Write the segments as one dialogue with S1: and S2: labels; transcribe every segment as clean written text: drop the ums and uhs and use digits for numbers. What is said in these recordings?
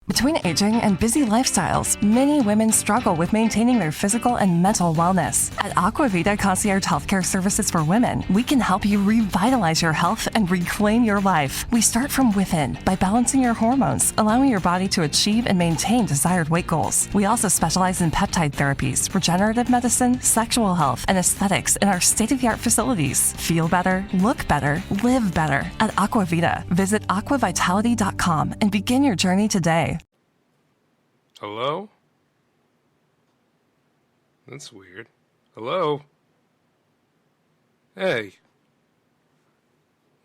S1: Between aging and busy lifestyles, many women struggle with maintaining their physical and mental wellness. At Aquavita Concierge Healthcare Services for Women, we can help you revitalize your health and reclaim your life. We start from within by balancing your hormones, allowing your body to achieve and maintain desired weight goals. We also specialize in peptide therapies, regenerative medicine, sexual health, and aesthetics in our state-of-the-art facilities. Feel better, look better, live better at Aquavita. Visit aquavitality.com and begin your journey today.
S2: Hello? That's weird. Hello? Hey.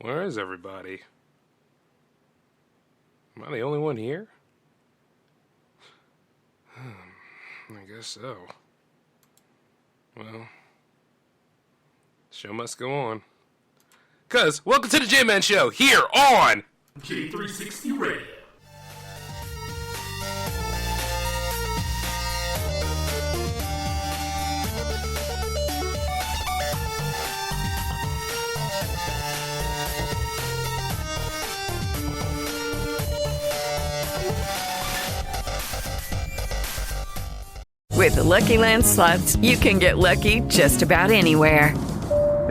S2: Where is everybody? Am I the only one here? I guess so. Well, show must go on. 'Cause, welcome to the J-Man Show, here on
S3: J360 Radio.
S4: With the Lucky Land Slots, you can get lucky just about anywhere.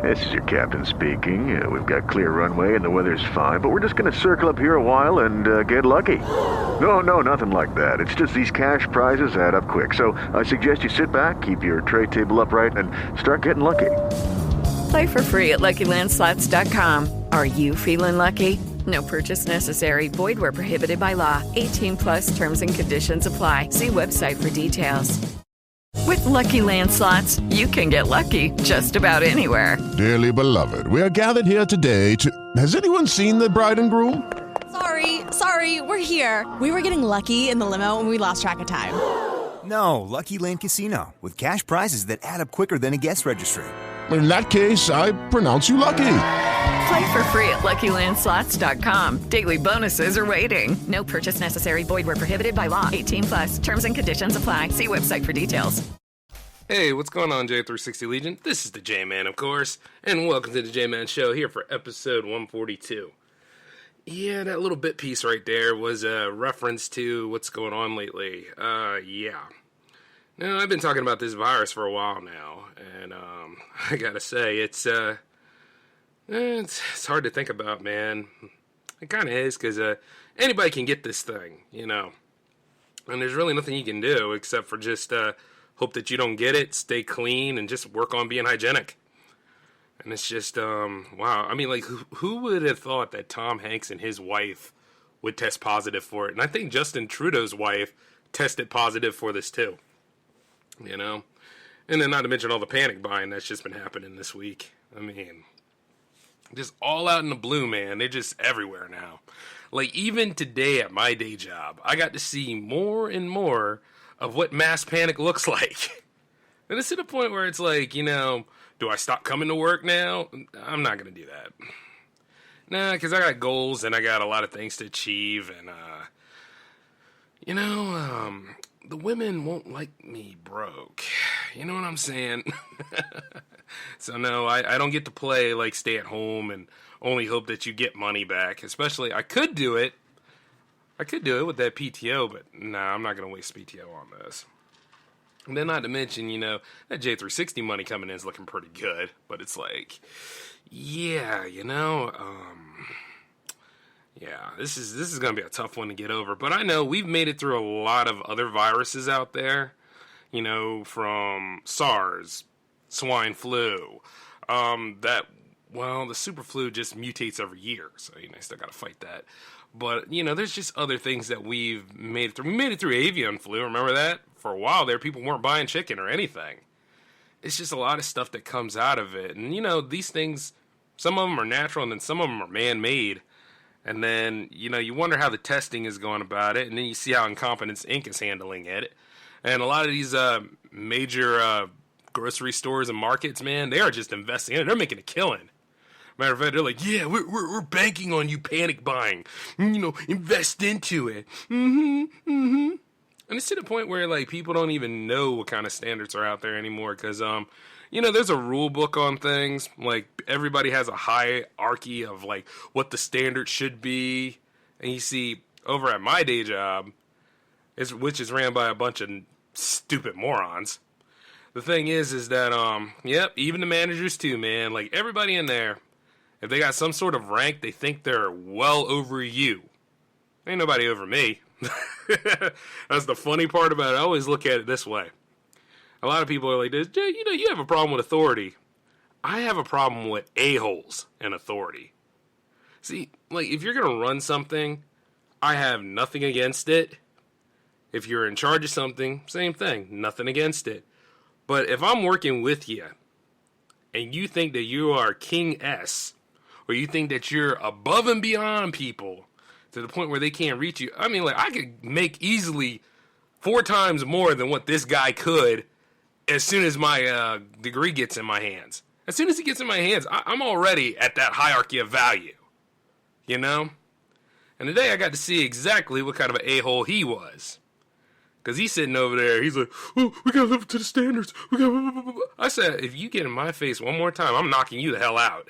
S5: This is your captain speaking. We've got clear runway and the weather's fine, but we're just going to circle up here a while and get lucky. No, nothing like that. It's just these cash prizes add up quick. So I suggest you sit back, keep your tray table upright, and start getting lucky.
S4: Play for free at LuckyLandSlots.com. Are you feeling lucky? No purchase necessary. Void where prohibited by law. 18 plus terms and conditions apply. See website for details. With Lucky Land Slots, you can get lucky just about anywhere.
S6: Dearly beloved, we are gathered here today to... Has anyone seen the bride and groom?
S7: Sorry, we're here. We were getting lucky in the limo and we lost track of time.
S8: No, Lucky Land Casino, with cash prizes that add up quicker than a guest registry.
S6: In that case, I pronounce you lucky.
S4: Play for free at LuckyLandSlots.com. Daily bonuses are waiting. No purchase necessary. Void where prohibited by law. 18 plus. Terms and conditions apply. See website for details.
S2: Hey, what's going on, J360 Legion? This is the J-Man, of course, and welcome to the J-Man Show here for episode 142. Yeah, that little bit piece right there was a reference to what's going on lately. Yeah. Now, I've been talking about this virus for a while now, and I gotta say, it's hard to think about, man. It kind of is, because anybody can get this thing, you know. And there's really nothing you can do except for just hope that you don't get it, stay clean, and just work on being hygienic. And it's just, wow. I mean, like, who would have thought that Tom Hanks and his wife would test positive for it? And I think Justin Trudeau's wife tested positive for this, too. You know? And then not to mention all the panic buying that's just been happening this week. I mean, just all out in the blue, man. They're just everywhere now. Like, even today at my day job, I got to see more and more of what mass panic looks like. And it's to the point where it's like, you know, do I stop coming to work now? I'm not going to do that. Nah, because I got goals and I got a lot of things to achieve. And, you know, the women won't like me broke. You know what I'm saying? So, no, I don't get to play, like, stay at home and only hope that you get money back. Especially, I could do it. I could do it with that PTO, but nah, I'm not going to waste PTO on this. And then not to mention, you know, that J360 money coming in is looking pretty good. But it's like, yeah, you know, yeah, this is going to be a tough one to get over. But I know we've made it through a lot of other viruses out there, you know, from SARS, swine flu, the super flu just mutates every year. So, you know, you still got to fight that. But, you know, there's just other things that we've made it through. We made it through avian flu. Remember that? For a while there, people weren't buying chicken or anything. It's just a lot of stuff that comes out of it. And, you know, these things, some of them are natural and then some of them are man-made. And then, you know, you wonder how the testing is going about it. And then you see how Incompetence Inc. is handling it. And a lot of these major grocery stores and markets, man, they are just investing in it. They're making a killing. Matter of fact, they're like, yeah, we're banking on you panic buying. You know, invest into it. And it's to the point where, like, people don't even know what kind of standards are out there anymore. Because, you know, there's a rule book on things. Like, everybody has a hierarchy of, like, what the standard should be. And you see, over at my day job, which is ran by a bunch of stupid morons. The thing is that, yep, even the managers too, man. Like, everybody in there, if they got some sort of rank, they think they're well over you. Ain't nobody over me. That's the funny part about it. I always look at it this way. A lot of people are like this, Jay, you have a problem with authority. I have a problem with a-holes and authority. See, like, if you're going to run something, I have nothing against it. If you're in charge of something, same thing, nothing against it. But if I'm working with you, and you think that you are King S, or you think that you're above and beyond people to the point where they can't reach you, I mean, like, I could make easily 4 times more than what this guy could as soon as my degree gets in my hands. As soon as it gets in my hands, I'm already at that hierarchy of value, you know? And today I got to see exactly what kind of an a-hole he was. Because he's sitting over there, he's like, oh, we got to live up to the standards. I said, if you get in my face one more time, I'm knocking you the hell out.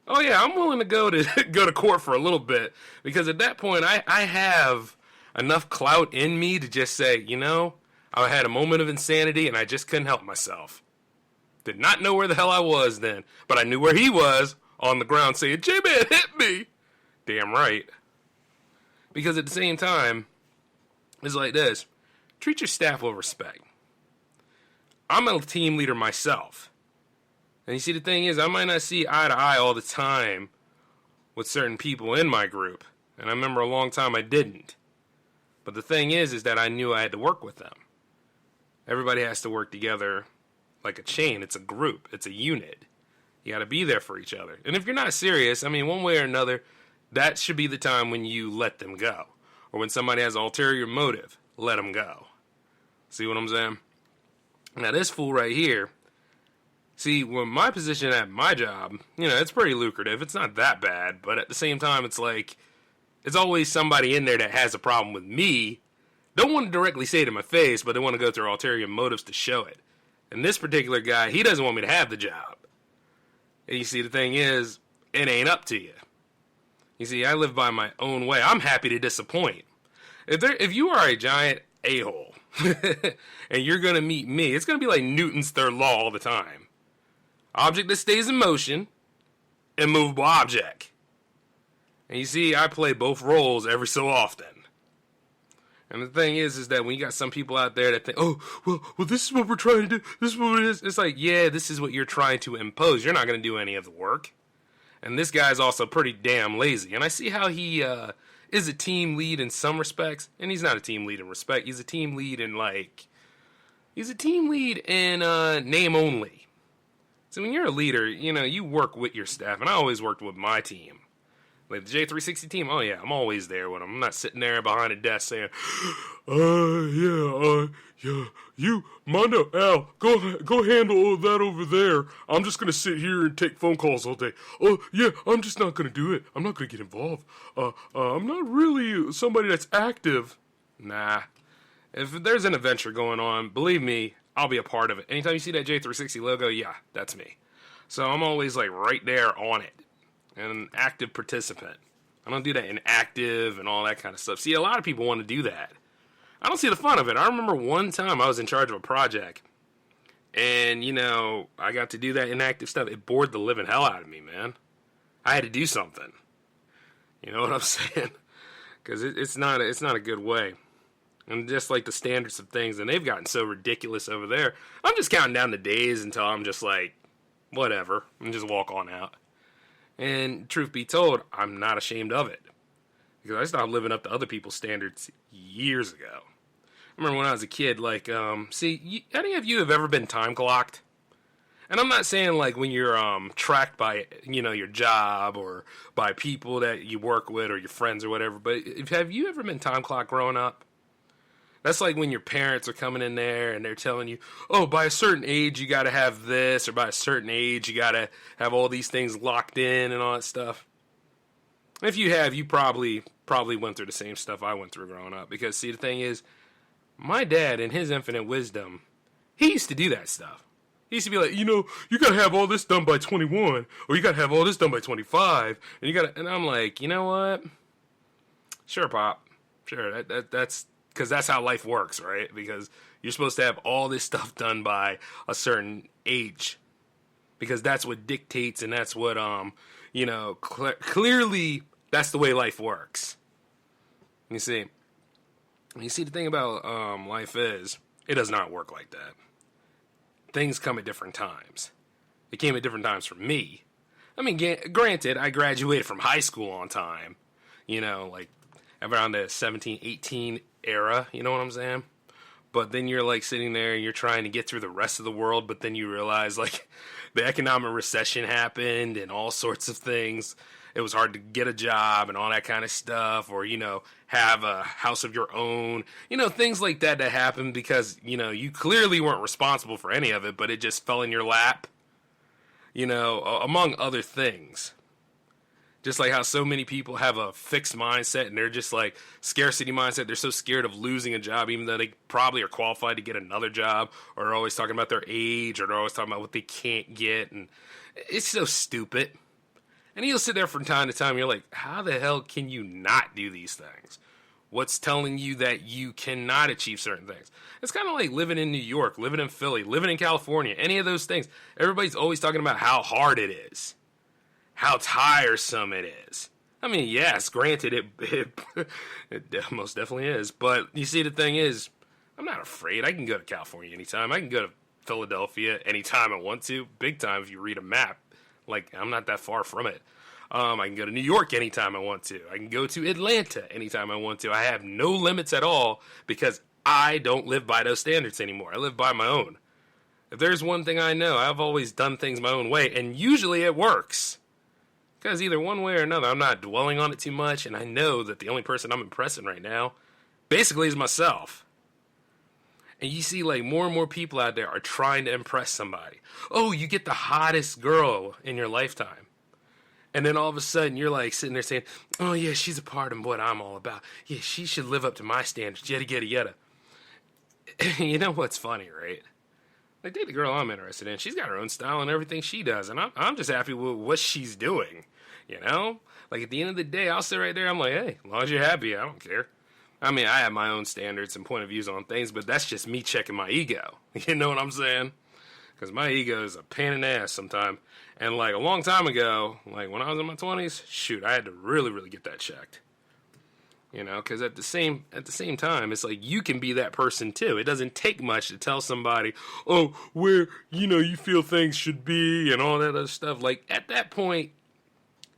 S2: Oh yeah, I'm willing to go to court for a little bit. Because at that point, I have enough clout in me to just say, I had a moment of insanity and I just couldn't help myself. Did not know where the hell I was then, but I knew where he was on the ground saying, J-Man, hit me. Damn right. Because at the same time, it's like this. Treat your staff with respect. I'm a team leader myself. And you see, the thing is, I might not see eye to eye all the time with certain people in my group. And I remember a long time I didn't. But the thing is that I knew I had to work with them. Everybody has to work together like a chain. It's a group. It's a unit. You got to be there for each other. And if you're not serious, I mean, one way or another, that should be the time when you let them go. Or when somebody has an ulterior motive, let them go. See what I'm saying? Now, this fool right here, see, when my position at my job, it's pretty lucrative. It's not that bad. But at the same time, it's like, it's always somebody in there that has a problem with me. Don't want to directly say it in my face, but they want to go through ulterior motives to show it. And this particular guy, he doesn't want me to have the job. And you see, the thing is, it ain't up to you. You see, I live by my own way. I'm happy to disappoint. If you are a giant a-hole, and you're going to meet me, it's going to be like Newton's third law all the time. Object that stays in motion, immovable object. And you see, I play both roles every so often. And the thing is that when you got some people out there that think, oh, well, this is what we're trying to do. This is what it is. It's like, yeah, this is what you're trying to impose. You're not going to do any of the work. And this guy's also pretty damn lazy. And I see how he is a team lead in some respects. And he's not a team lead in respect. He's a team lead in, name only. So when you're a leader, you work with your staff. And I always worked with my team. Like the J360 team, oh yeah, I'm always there with them. I'm not sitting there behind a desk saying, yeah, you, Mondo, Al, go handle that over there. I'm just going to sit here and take phone calls all day. Oh, yeah, I'm just not going to do it. I'm not going to get involved. I'm not really somebody that's active. Nah. If there's an adventure going on, believe me, I'll be a part of it. Anytime you see that J360 logo, yeah, that's me. So I'm always like right there on it. And an active participant. I don't do that inactive and all that kind of stuff. See, a lot of people want to do that. I don't see the fun of it. I remember one time I was in charge of a project. And, I got to do that inactive stuff. It bored the living hell out of me, man. I had to do something. You know what I'm saying? Because it's not a good way. And just like the standards of things, and they've gotten so ridiculous over there. I'm just counting down the days until I'm just like, whatever. And just walk on out. And truth be told, I'm not ashamed of it. Because I stopped living up to other people's standards years ago. I remember when I was a kid, any of you have ever been time clocked? And I'm not saying like when you're tracked by, your job or by people that you work with or your friends or whatever. But have you ever been time clocked growing up? That's like when your parents are coming in there and they're telling you, oh, by a certain age you got to have this, or by a certain age you got to have all these things locked in and all that stuff. If you have, you probably went through the same stuff I went through growing up. Because, see, the thing is, my dad, in his infinite wisdom, he used to do that stuff. He used to be like, you got to have all this done by 21, or you got to have all this done by 25, and I'm like, you know what? Sure, Pop. Sure, that's because that's how life works, right? Because you're supposed to have all this stuff done by a certain age, because that's what dictates, and that's what clearly that's the way life works. You see the thing about life is it does not work like that. Things come at different times. It came at different times for me. I mean, granted, I graduated from high school on time, like around the 17, 18 era, you know what I'm saying? But then you're like sitting there and you're trying to get through the rest of the world, but then you realize like the economic recession happened and all sorts of things. It was hard to get a job and all that kind of stuff, or, have a house of your own, things like that happened because, you clearly weren't responsible for any of it, but it just fell in your lap, among other things. Just like how so many people have a fixed mindset and they're just like scarcity mindset. They're so scared of losing a job, even though they probably are qualified to get another job, or are always talking about their age, or they're always talking about what they can't get. And it's so stupid. And you'll sit there from time to time and you're like, how the hell can you not do these things? What's telling you that you cannot achieve certain things? It's kind of like living in New York, living in Philly, living in California, any of those things. Everybody's always talking about how hard it is, how tiresome it is. I mean, yes, granted, it most definitely is. But you see, the thing is, I'm not afraid. I can go to California anytime. I can go to Philadelphia anytime I want to. Big time if you read a map. Like, I'm not that far from it. I can go to New York anytime I want to. I can go to Atlanta anytime I want to. I have no limits at all because I don't live by those standards anymore. I live by my own. If there's one thing I know, I've always done things my own way, and usually it works. Because either one way or another, I'm not dwelling on it too much, and I know that the only person I'm impressing right now basically is myself. And you see, like, more and more people out there are trying to impress somebody. Oh, you get the hottest girl in your lifetime. And then all of a sudden, you're, like, sitting there saying, oh, yeah, she's a part of what I'm all about. Yeah, she should live up to my standards, yada, yada, yada. You know what's funny, right? Like, date the girl I'm interested in. She's got her own style and everything she does, and I'm just happy with what she's doing, Like, at the end of the day, I'll sit right there, I'm like, hey, as long as you're happy, I don't care. I mean, I have my own standards and point of views on things, but that's just me checking my ego. You know what I'm saying? Because my ego is a pain in the ass sometimes. And, like, a long time ago, like, when I was in my 20s, shoot, I had to really, really get that checked. Because at the same time, it's like you can be that person, too. It doesn't take much to tell somebody, oh, where, you feel things should be and all that other stuff. Like, at that point,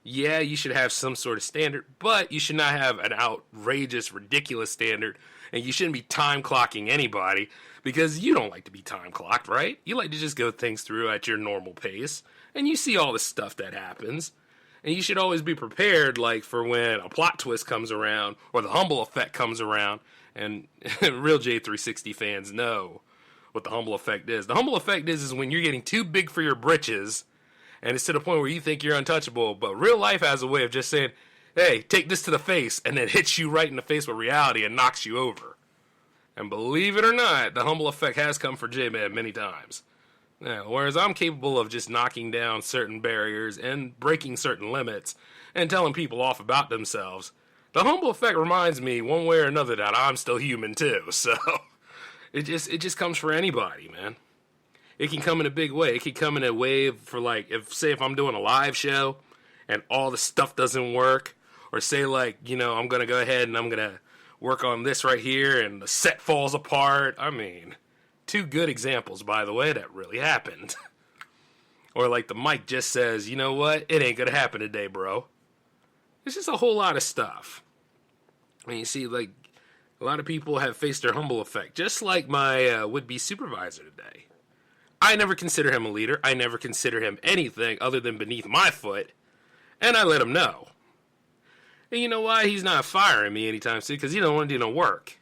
S2: yeah, you should have some sort of standard, but you should not have an outrageous, ridiculous standard, and you shouldn't be time clocking anybody, because you don't like to be time clocked, right? You like to just go things through at your normal pace, and you see all the stuff that happens, and you should always be prepared, like, for when a plot twist comes around, or the humble effect comes around, and real J360 fans know what the humble effect is. The humble effect is when you're getting too big for your britches, and it's to the point where you think you're untouchable, but real life has a way of just saying, hey, take this to the face, and then hits you right in the face with reality and knocks you over. And believe it or not, the humble effect has come for J-Man many times. Now, whereas I'm capable of just knocking down certain barriers and breaking certain limits and telling people off about themselves, the humble effect reminds me one way or another that I'm still human too. So it just comes for anybody, man. It can come in a big way. It can come in a wave for, like, if I'm doing a live show and all the stuff doesn't work, or say, like, I'm going to go ahead and I'm going to work on this right here and the set falls apart. I mean, two good examples, by the way, that really happened. Or, like, the mic just says, you know what? It ain't going to happen today, bro. It's just a whole lot of stuff. And you see, like, a lot of people have faced their humble effect, just like my would-be supervisor today. I never consider him a leader. I never consider him anything other than beneath my foot. And I let him know. And you know why? He's not firing me anytime soon, because he don't want to do no work.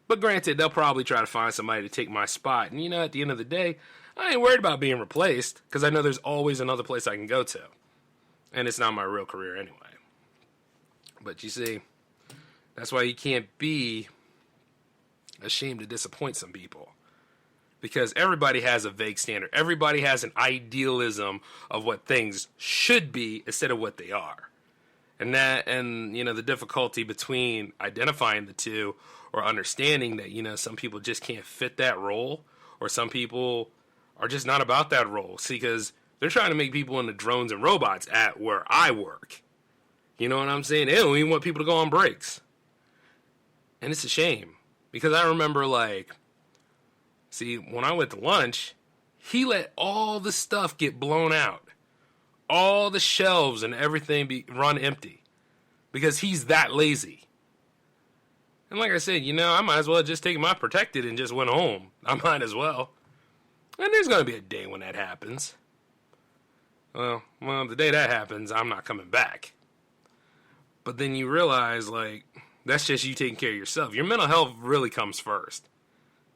S2: But granted, they'll probably try to find somebody to take my spot. And at the end of the day, I ain't worried about being replaced, because I know there's always another place I can go to. And it's not my real career anyway. But you see, that's why you can't be ashamed to disappoint some people. Because everybody has a vague standard. Everybody has an idealism of what things should be instead of what they are. And the difficulty between identifying the two, or understanding that, some people just can't fit that role, or some people are just not about that role. See, because they're trying to make people into drones and robots at where I work. You know what I'm saying? They don't even want people to go on breaks. And it's a shame. Because I remember, when I went to lunch, he let all the stuff get blown out. All the shelves and everything run empty. Because he's that lazy. And like I said, I might as well just take my protected and just went home. I might as well. And there's going to be a day when that happens. Well, the day that happens, I'm not coming back. But then you realize, that's just you taking care of yourself. Your mental health really comes first.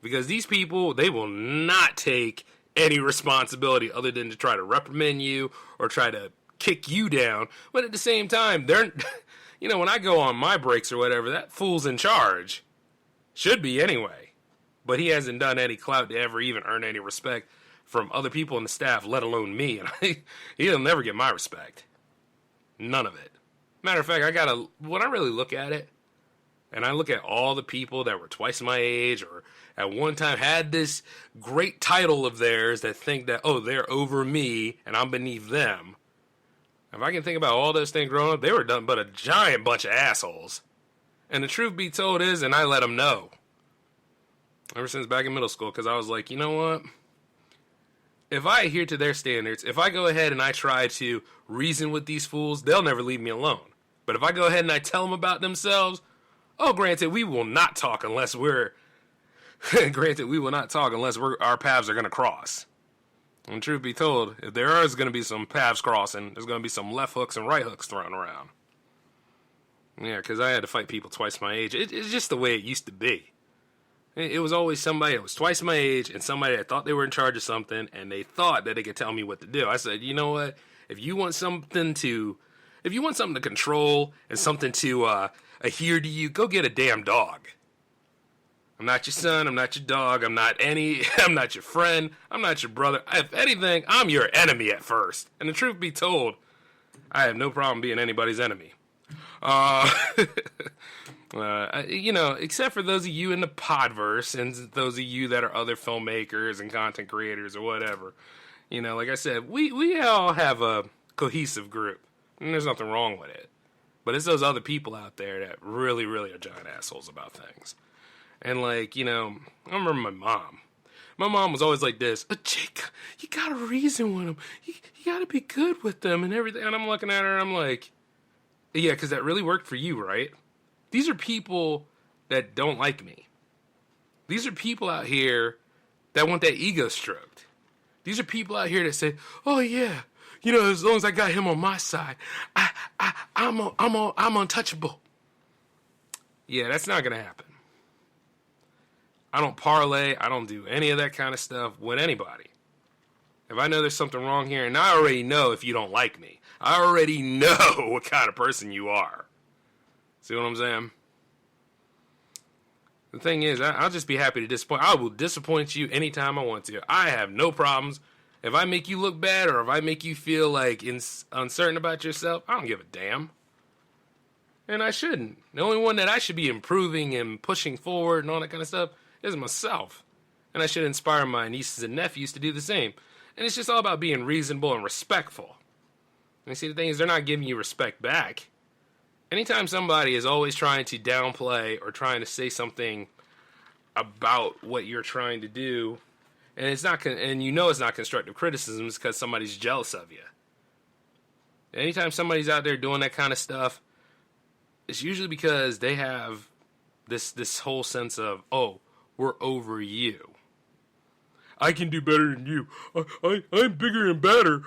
S2: Because these people, they will not take any responsibility other than to try to reprimand you or try to kick you down. But at the same time, they're, when I go on my breaks or whatever, that fool's in charge. Should be anyway. But he hasn't done any clout to ever even earn any respect from other people in the staff, let alone me. And he'll never get my respect. None of it. Matter of fact, when I really look at it, and I look at all the people that were twice my age or at one time had this great title of theirs that think that, they're over me and I'm beneath them. If I can think about all those things growing up, they were done but a giant bunch of assholes. And the truth be told is, and I let them know. Ever since back in middle school, because I was like, you know what? If I adhere to their standards, if I go ahead and I try to reason with these fools, they'll never leave me alone. But if I go ahead and I tell them about themselves, granted, we will not talk unless our paths are going to cross. And truth be told, if there is going to be some paths crossing, there's going to be some left hooks and right hooks thrown around. Yeah, because I had to fight people twice my age. It's just the way it used to be. It was always somebody that was twice my age and somebody that thought they were in charge of something and they thought that they could tell me what to do. I said, you know what? If you want something to control and something to adhere to you, go get a damn dog. I'm not your son. I'm not your dog. I'm not your friend. I'm not your brother. If anything, I'm your enemy at first. And the truth be told, I have no problem being anybody's enemy. Except for those of you in the podverse and those of you that are other filmmakers and content creators or whatever. Like I said, we all have a cohesive group, and there's nothing wrong with it. But it's those other people out there that really, really are giant assholes about things. And I remember my mom. My mom was always like this, Jake, you gotta reason with them. You gotta be good with them and everything. And I'm looking at her and I'm like, yeah, because that really worked for you, right? These are people that don't like me. These are people out here that want that ego stroked. These are people out here that say, oh yeah, as long as I got him on my side, I'm untouchable. Yeah, that's not gonna happen. I don't parlay. I don't do any of that kind of stuff with anybody. If I know there's something wrong here, and I already know if you don't like me, I already know what kind of person you are. See what I'm saying? The thing is, I'll just be happy to disappoint. I will disappoint you anytime I want to. I have no problems. If I make you look bad or if I make you feel uncertain about yourself, I don't give a damn. And I shouldn't. The only one that I should be improving and pushing forward and all that kind of stuff is myself. And I should inspire my nieces and nephews to do the same. And it's just all about being reasonable and respectful. And see, the thing is, they're not giving you respect back. Anytime somebody is always trying to downplay or trying to say something about what you're trying to do, and it's not, it's not constructive criticism, it's because somebody's jealous of you. Anytime somebody's out there doing that kind of stuff, it's usually because they have this whole sense of, we're over you. I can do better than you. I'm bigger and better.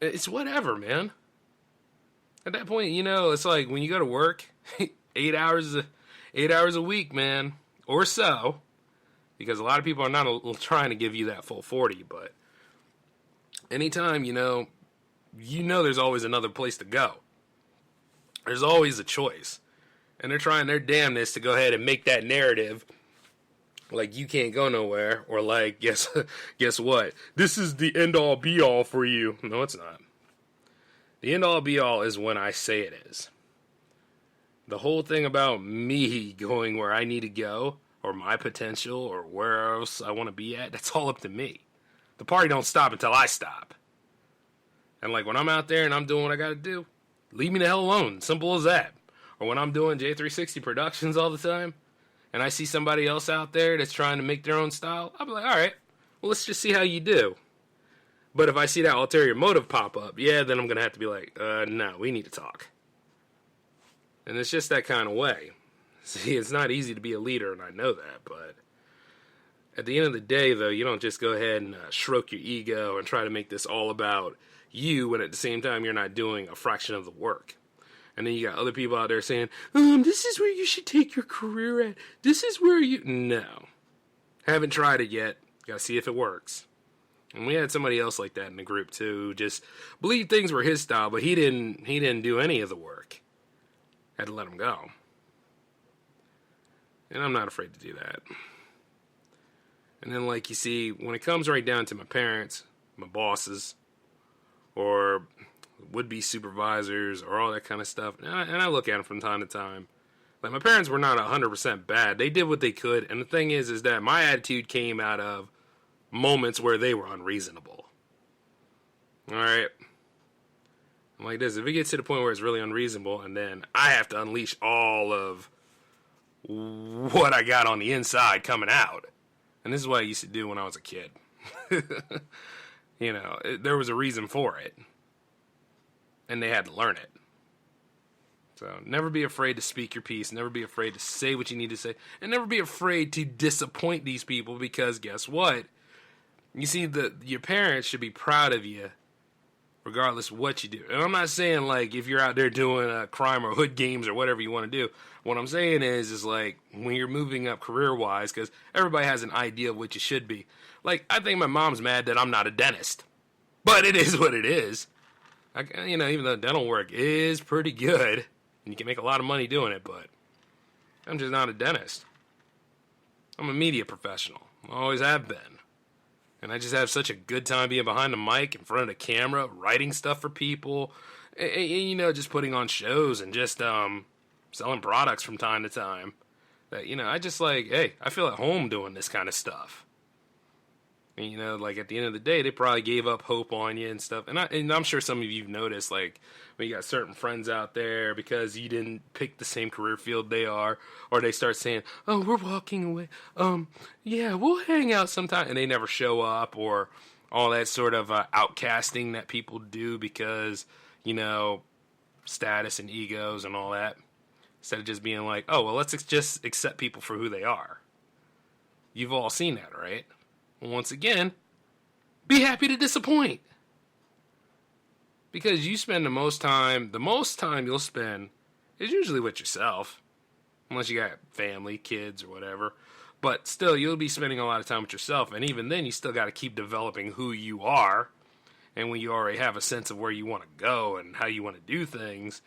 S2: It's whatever, man. At that point, it's like when you go to work, 8 hours a week, man, or so, because a lot of people are not trying to give you that full 40, but anytime, there's always another place to go. There's always a choice. And they're trying their damnness to go ahead and make that narrative like you can't go nowhere, or like, guess what? This is the end-all be-all for you. No, it's not. The end-all be-all is when I say it is. the whole thing about me going where I need to go, or my potential, or where else I want to be at, that's all up to me. The party don't stop until I stop. And like when I'm out there and I'm doing what I got to do, leave me the hell alone. Simple as that. Or when I'm doing J360 Productions all the time, and I see somebody else out there that's trying to make their own style, I'll be like, all right, well, let's just see how you do. But if I see that ulterior motive pop up, yeah, then I'm going to have to be like, no, we need to talk. And it's just that kind of way. See, it's not easy to be a leader, and I know that, but at the end of the day, though, you don't just go ahead and stroke your ego and try to make this all about you, when at the same time you're not doing a fraction of the work. And then you got other people out there saying, this is where you should take your career at. This is where you... No. Haven't tried it yet. Got to see if it works. And we had somebody else like that in the group, too, who just believed things were his style, but he didn't do any of the work. Had to let him go. And I'm not afraid to do that. And then, like, you see, when it comes right down to my parents, my bosses, or would-be supervisors, or all that kind of stuff, and I look at them from time to time. Like, my parents were not 100% bad. They did what they could, and the thing is that my attitude came out of moments where they were unreasonable. Alright? I'm like this, if it gets to the point where it's really unreasonable, and then I have to unleash all of what I got on the inside coming out, and this is what I used to do when I was a kid. You know, there was a reason for it. And they had to learn it. So never be afraid to speak your piece. Never be afraid to say what you need to say. And never be afraid to disappoint these people, because guess what? You see, your parents should be proud of you regardless of what you do. And I'm not saying, like, if you're out there doing crime or hood games or whatever you want to do. What I'm saying is like, when you're moving up career-wise, because everybody has an idea of what you should be. Like, I think my mom's mad that I'm not a dentist. But it is what it is. Even though dental work is pretty good, and you can make a lot of money doing it, but I'm just not a dentist. I'm a media professional. I always have been. And I just have such a good time being behind the mic, in front of the camera, writing stuff for people, and just putting on shows and just selling products from time to time. That, I just like, hey, I feel at home doing this kind of stuff. And, like, at the end of the day, they probably gave up hope on you and stuff. And I'm sure some of you have noticed, like, when you got certain friends out there because you didn't pick the same career field they are, or they start saying, oh, we're walking away. Yeah, we'll hang out sometime. And they never show up, or all that sort of outcasting that people do because, status and egos and all that. Instead of just being like, oh, well, let's just accept people for who they are. You've all seen that, right? Once again, be happy to disappoint. Because you spend the most time you'll spend is usually with yourself. Unless you got family, kids, or whatever. But still, you'll be spending a lot of time with yourself. And even then, you still got to keep developing who you are. And when you already have a sense of where you want to go and how you want to do things,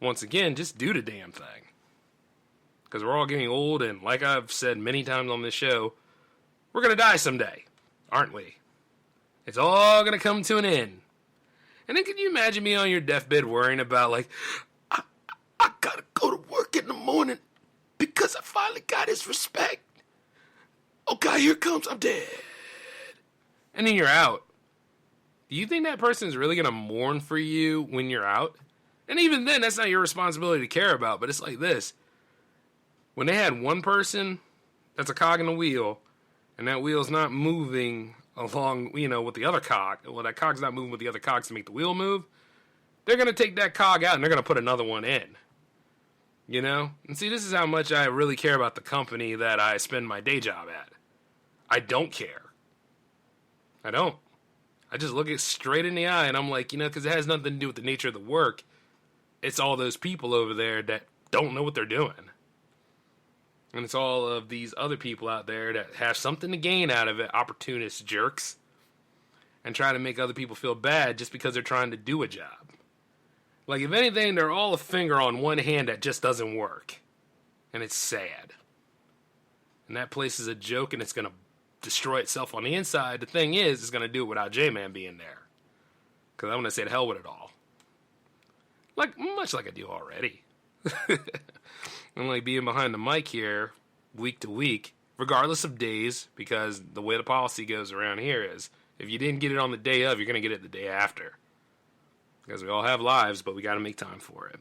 S2: once again, just do the damn thing. Because we're all getting old, and like I've said many times on this show, we're going to die someday, aren't we? It's all going to come to an end. And then can you imagine me on your deathbed worrying about, like, I got to go to work in the morning because I finally got his respect. Oh, God, here it comes. I'm dead. And then you're out. Do you think that person's really going to mourn for you when you're out? And even then, that's not your responsibility to care about. But it's like this. When they had one person that's a cog in the wheel, and that wheel's not moving along, with the other cog. Well, that cog's not moving with the other cogs to make the wheel move. They're going to take that cog out and they're going to put another one in. And see, this is how much I really care about the company that I spend my day job at. I don't care. I don't. I just look it straight in the eye and I'm like, because it has nothing to do with the nature of the work. It's all those people over there that don't know what they're doing. And it's all of these other people out there that have something to gain out of it, opportunist jerks, and try to make other people feel bad just because they're trying to do a job. Like, if anything, they're all a finger on one hand that just doesn't work. And it's sad. And that place is a joke, and it's going to destroy itself on the inside. The thing is, it's going to do it without J-Man being there. Because I'm going to say to hell with it all. Much like I do already. And like being behind the mic here week to week, regardless of days, because the way the policy goes around here is if you didn't get it on the day of, you're going to get it the day after. Because we all have lives, but we got to make time for it.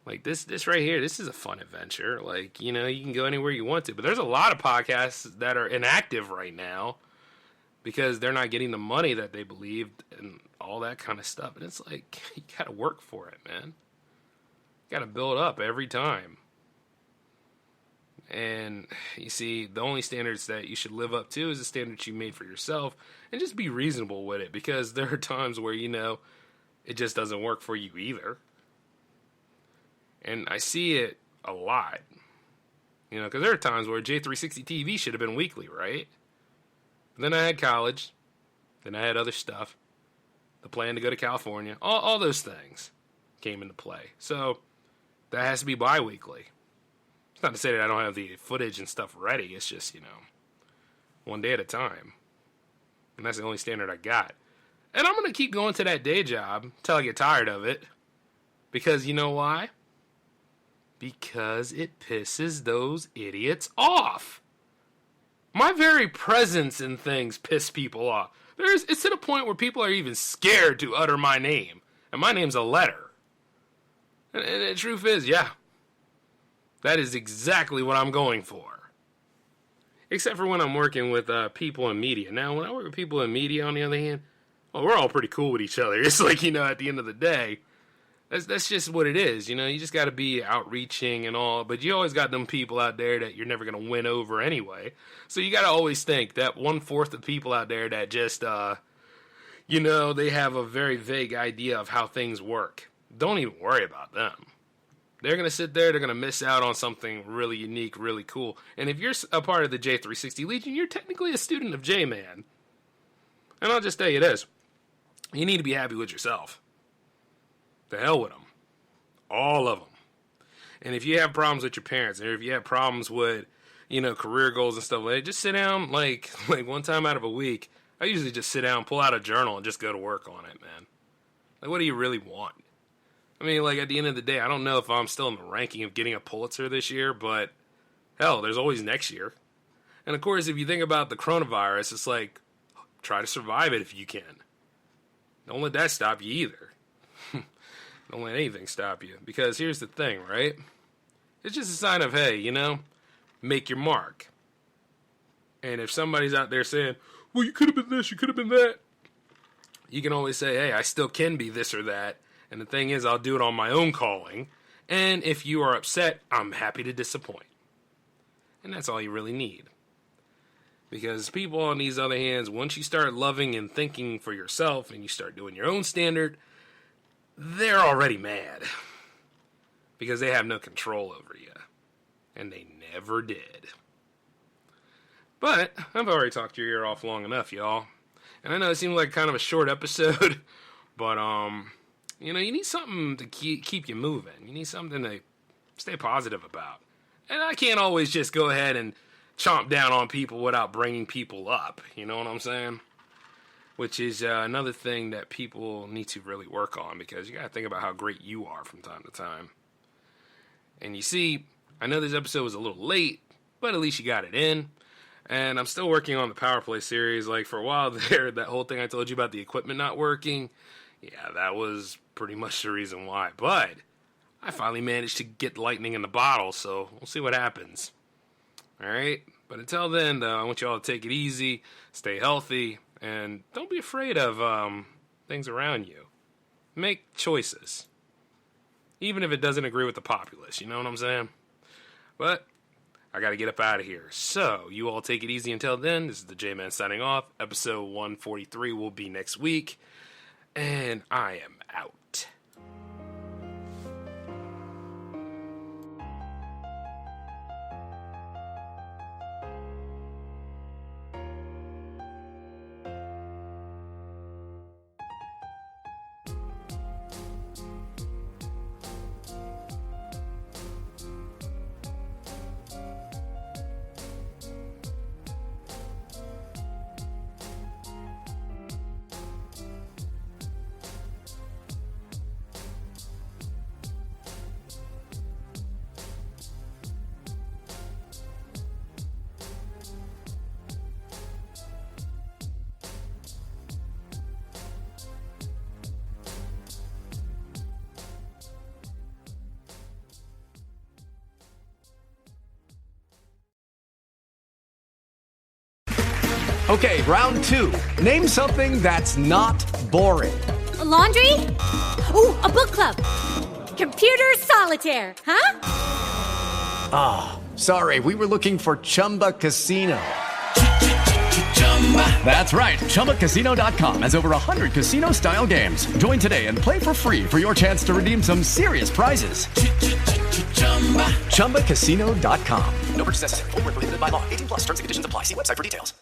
S2: Like this right here, this is a fun adventure. Like, you know, you can go anywhere you want to. But there's a lot of podcasts that are inactive right now because they're not getting the money that they believed and all that kind of stuff. And it's like, you got to work for it, man. You got to build up every time. And you see, the only standards that you should live up to is the standards you made for yourself. And just be reasonable with it. Because there are times where, you know, it just doesn't work for you either. And I see it a lot, you know, because there are times where J360 TV should have been weekly, right? But then I had college, then I had other stuff, the plan to go to California, all those things came into play. So that has to be bi-weekly. It's not to say that I don't have the footage and stuff ready. It's just, you know, one day at a time. And that's the only standard I got. And I'm going to keep going to that day job until I get tired of it. Because you know why? Because it pisses those idiots off. My very presence in things piss people off. It's to the point where people are even scared to utter my name. And my name's a letter. And the truth is, yeah, that is exactly what I'm going for. Except for when I'm working with people in media. Now, when I work with people in media, on the other hand, well, we're all pretty cool with each other. It's like, you know, at the end of the day, that's just what it is, you know. You just got to be outreaching and all, but you always got them people out there that you're never going to win over anyway. So you got to always think that 1/4 of people out there that just, you know, they have a very vague idea of how things work. Don't even worry about them. They're going to sit there, they're going to miss out on something really unique, really cool. And if you're a part of the J360 Legion, you're technically a student of J-Man. And I'll just tell you this, you need to be happy with yourself. The hell with them. All of them. And if you have problems with your parents, or if you have problems with, you know, career goals and stuff like that, just sit down, like one time out of a week. I usually just sit down, pull out a journal, and just go to work on it, man. Like, what do you really want? I mean, like, at the end of the day, I don't know if I'm still in the ranking of getting a Pulitzer this year, but hell, there's always next year. And of course, if you think about the coronavirus, it's like, try to survive it if you can. Don't let that stop you either. Don't let anything stop you. Because here's the thing, right? It's just a sign of, hey, you know, make your mark. And if somebody's out there saying, well, you could have been this, you could have been that, you can always say, hey, I still can be this or that. And the thing is, I'll do it on my own calling. And if you are upset, I'm happy to disappoint. And that's all you really need. Because people on these other hands, once you start loving and thinking for yourself and you start doing your own standard, they're already mad. Because they have no control over you. And they never did. But I've already talked your ear off long enough, y'all. And I know it seemed like kind of a short episode. But, you know, you need something to keep you moving. You need something to stay positive about. And I can't always just go ahead and chomp down on people without bringing people up. You know what I'm saying? Which is another thing that people need to really work on, because you got to think about how great you are from time to time. And you see, I know this episode was a little late, but at least you got it in. And I'm still working on the Power Play series. Like, for a while there, that whole thing I told you about the equipment not working, yeah, that was pretty much the reason why. But I finally managed to get lightning in the bottle, so we'll see what happens. Alright? But until then, though, I want you all to take it easy, stay healthy, and don't be afraid of things around you. Make choices. Even if it doesn't agree with the populace, you know what I'm saying? But I gotta get up out of here. So, you all take it easy until then. This is the J-Man signing off. Episode 143 will be next week. And I am out.
S9: Okay, round two. Name something that's not boring.
S10: A laundry? Ooh, a book club. Computer solitaire, huh?
S9: Ah, oh, sorry, we were looking for Chumba Casino. That's right, ChumbaCasino.com has over 100 casino-style games. Join today and play for free for your chance to redeem some serious prizes. ChumbaCasino.com. No purchase necessary. Void where prohibited by law. 18+ terms and conditions apply. See website for details.